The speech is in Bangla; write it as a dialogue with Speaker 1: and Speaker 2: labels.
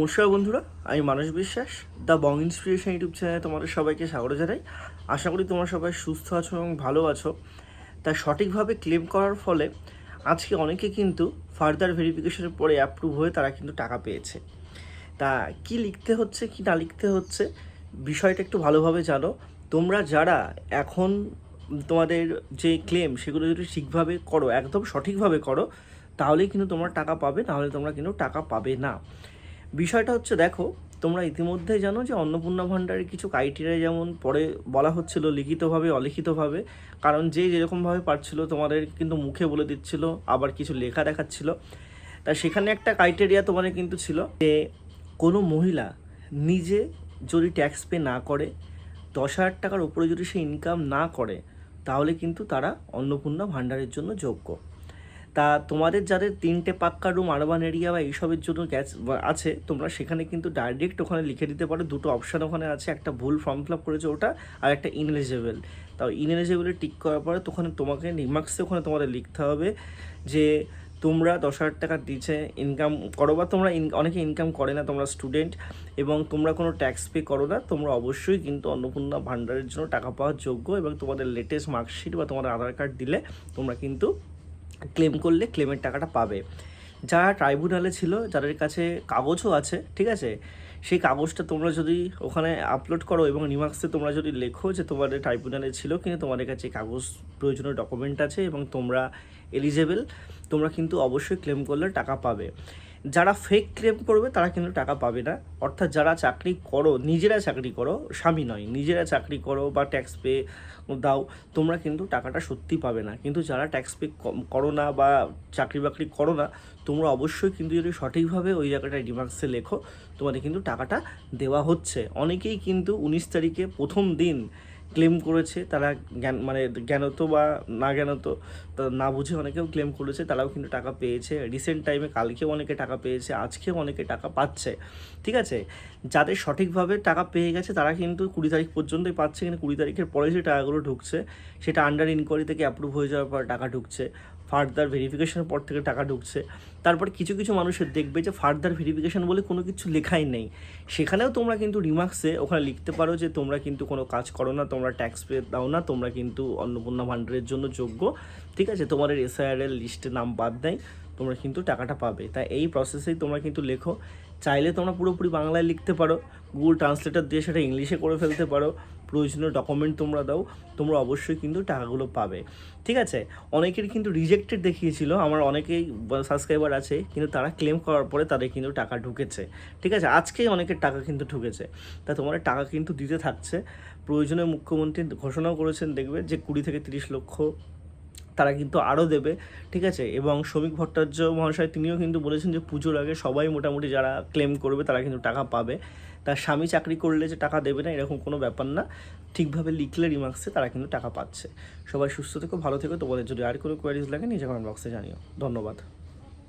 Speaker 1: নমস্কার বন্ধুরা, আমি মানস বিশ্বাস দ্য বং ইন্সপিরেশন ইউটিউব চ্যানেলে তোমাদের সবাইকে স্বাগত জানাই। আশা করি তোমরা সবাই সুস্থ আছো এবং ভালো আছো। তাই সঠিকভাবে ক্লেম করার ফলে আজকে অনেকে কিন্তু ফার্দার ভেরিফিকেশনের পরে অ্যাপ্রুভ হয়ে তারা কিন্তু টাকা পেয়েছে। তা কি লিখতে হচ্ছে কি না লিখতে হচ্ছে বিষয়টা একটু ভালোভাবে জানো। তোমরা যারা এখন তোমাদের যে ক্লেম সেগুলো যদি ঠিকভাবে করো, একদম সঠিকভাবে করো, তাহলেই কিন্তু তোমরা টাকা পাবে, নাহলে তোমরা কিন্তু টাকা পাবে না। বিষয়টা হচ্ছে, দেখো, তোমরা ইতিমধ্যেই জানো যে অন্নপূর্ণা ভাণ্ডারের কিছু ক্রাইটেরিয়া যেমন পরে বলা হচ্ছিল লিখিতভাবে অলিখিতভাবে, কারণ যে যেরকমভাবে পারছিল তোমাদের কিন্তু মুখে বলে দিচ্ছিল, আবার কিছু লেখা দেখাচ্ছিল। তা সেখানে একটা ক্রাইটেরিয়া তোমাদের কিন্তু ছিল যে কোনো মহিলা নিজে যদি ট্যাক্স পে না করে, 10,000 টাকার উপরে যদি সে ইনকাম না করে, তাহলে কিন্তু তারা অন্নপূর্ণা ভাণ্ডারের জন্য যোগ্য। তা তোমাদের যাদের 3টে পাক্কা রুম আরবান এরিয়া বা এইসবের জন্য গ্যাস আছে, তোমরা সেখানে কিন্তু ডাইরেক্ট ওখানে লিখে দিতে পারো। দুটো অপশান ওখানে আছে, একটা ভুল ফর্ম ফিল আপ করেছে ওটা, আর একটা ইনএলিজেবল। তাও ইনএলিজেবলে টিক করার পরে তখন তোমাকে রিমার্কসে ওখানে তোমাদের লিখতে হবে যে তোমরা 10,000 টাকা দিচ্ছে ইনকাম করো, বা তোমরা অনেকে ইনকাম করে না, তোমরা স্টুডেন্ট এবং তোমরা কোনো ট্যাক্স পে করো না, তোমরা অবশ্যই কিন্তু অন্নপূর্ণা ভাণ্ডারের জন্য টাকা পাওয়ার যোগ্য। এবং তোমাদের লেটেস্ট মার্কশিট বা তোমাদের আধার কার্ড দিলে তোমরা কিন্তু ক্লেম করলে ক্লেমের টাকাটা পাবে। যারা ট্রাইব্যুনালে ছিল, যাদের কাছে কাগজও আছে, ঠিক আছে, সেই কাগজটা তোমরা যদি ওখানে আপলোড করো এবং রিমার্কসে তোমরা যদি লেখো যে তোমাদের ট্রাইব্যুনালে ছিল কিন্তু তোমাদের কাছে কাগজ প্রয়োজনীয় ডকুমেন্ট আছে এবং তোমরা এলিজেবল, তোমরা কিন্তু অবশ্যই ক্লেম করলে টাকা পাবে। যারা ফেক ক্লেম করবে তারা কিন্তু টাকা পাবে না। অর্থাৎ যারা চাকরি করো, নিজেরা চাকরি করো, স্বামী নয়, নিজেরা চাকরি করো বা ট্যাক্স পে দাও, তোমরা কিন্তু টাকাটা সত্যি পাবে না। কিন্তু যারা ট্যাক্স পে করো না বা চাকরি বাকরি করো না, তোমরা অবশ্যই কিন্তু যদি সঠিকভাবে ওই জায়গাটায় রিমার্কসে লেখো, তোমাদের কিন্তু টাকাটা দেওয়া হচ্ছে। অনেকেই কিন্তু 19 তারিখে প্রথম দিন ক্লেম করেছে, তারা জ্ঞানত বা না জ্ঞানত, না বুঝে অনেকেও ক্লেম করেছে, তারাও কিন্তু টাকা পেয়েছে। রিসেন্ট টাইমে কালকেও অনেকে টাকা পেয়েছে, আজকেও অনেকে টাকা পাচ্ছে, ঠিক আছে। যাদের সঠিকভাবে টাকা পেয়ে গেছে তারা কিন্তু 20 তারিখ পর্যন্তই পাচ্ছে, কিন্তু 20 তারিখের পরে যে টাকাগুলো ঢুকছে সেটা আন্ডার ইনকোয়ারি থেকে অ্যাপ্রুভ হয়ে যাওয়ার পর টাকা ঢুকছে, ফার্দার ভেরিফিকেশনের পর থেকে টাকা ঢুকছে। তারপর কিছু কিছু মানুষের দেখবে যে ফার্দার ভেরিফিকেশন বলে কোনো কিছু লেখাই নেই, সেখানেও তোমরা কিন্তু রিমার্কসে ওখানে লিখতে পারো যে তোমরা কিন্তু কোনো কাজ করো না, তোমরা ট্যাক্স পে দাও না, তোমরা কিন্তু অন্নপূর্ণা ভাণ্ডারের জন্য যোগ্য, ঠিক আছে, তোমাদের এসআইআর লিস্টে নাম বাদ দেয়, তোমরা কিন্তু টাকাটা পাবে। তাই এই প্রসেসেই তোমরা কিন্তু লেখো। চাইলে তোমরা পুরোপুরি বাংলায় লিখতে পারো, গুগল ট্রান্সলেটর দিয়ে সেটা ইংলিশে করে ফেলতে পারো, প্রয়োজনীয় ডকুমেন্ট তোমরা দাও, তোমরা অবশ্যই কিন্তু টাকাগুলো পাবে, ঠিক আছে। অনেকের কিন্তু রিজেক্টেড দেখিয়েছিল, আমার অনেকেই সাবস্ক্রাইবার আছে কিন্তু তারা ক্লেম করার পরে তাদের কিন্তু টাকা ঢুকেছে, ঠিক আছে, আজকেই অনেকের টাকা কিন্তু ঢুকেছে। তা তোমাদের টাকা কিন্তু দিতে থাকছে। প্রয়োজনে মুখ্যমন্ত্রী ঘোষণাও করেছেন, দেখবে যে 20 থেকে 30 লক্ষ তারা কিন্তু আরও দেবে, ঠিক আছে। এবং শ্রমিক ভট্টাচার্য মহাশয় তিনিও কিন্তু বলেছেন যে পুজোর আগে সবাই মোটামুটি যারা ক্লেম করবে তারা কিন্তু টাকা পাবে। তার স্বামী চাকরি করলে যে টাকা দেবে না এরকম কোনো ব্যাপার না, ঠিকভাবে লিখলে রিমার্কসে তারা কিন্তু টাকা পাচ্ছে। সবাই সুস্থ থেকো, ভালো থেকো। তোমাদের যদি আর কোনো কোয়ারিজ লাগে নিজে কমেন্ট বক্সে জানিও। ধন্যবাদ।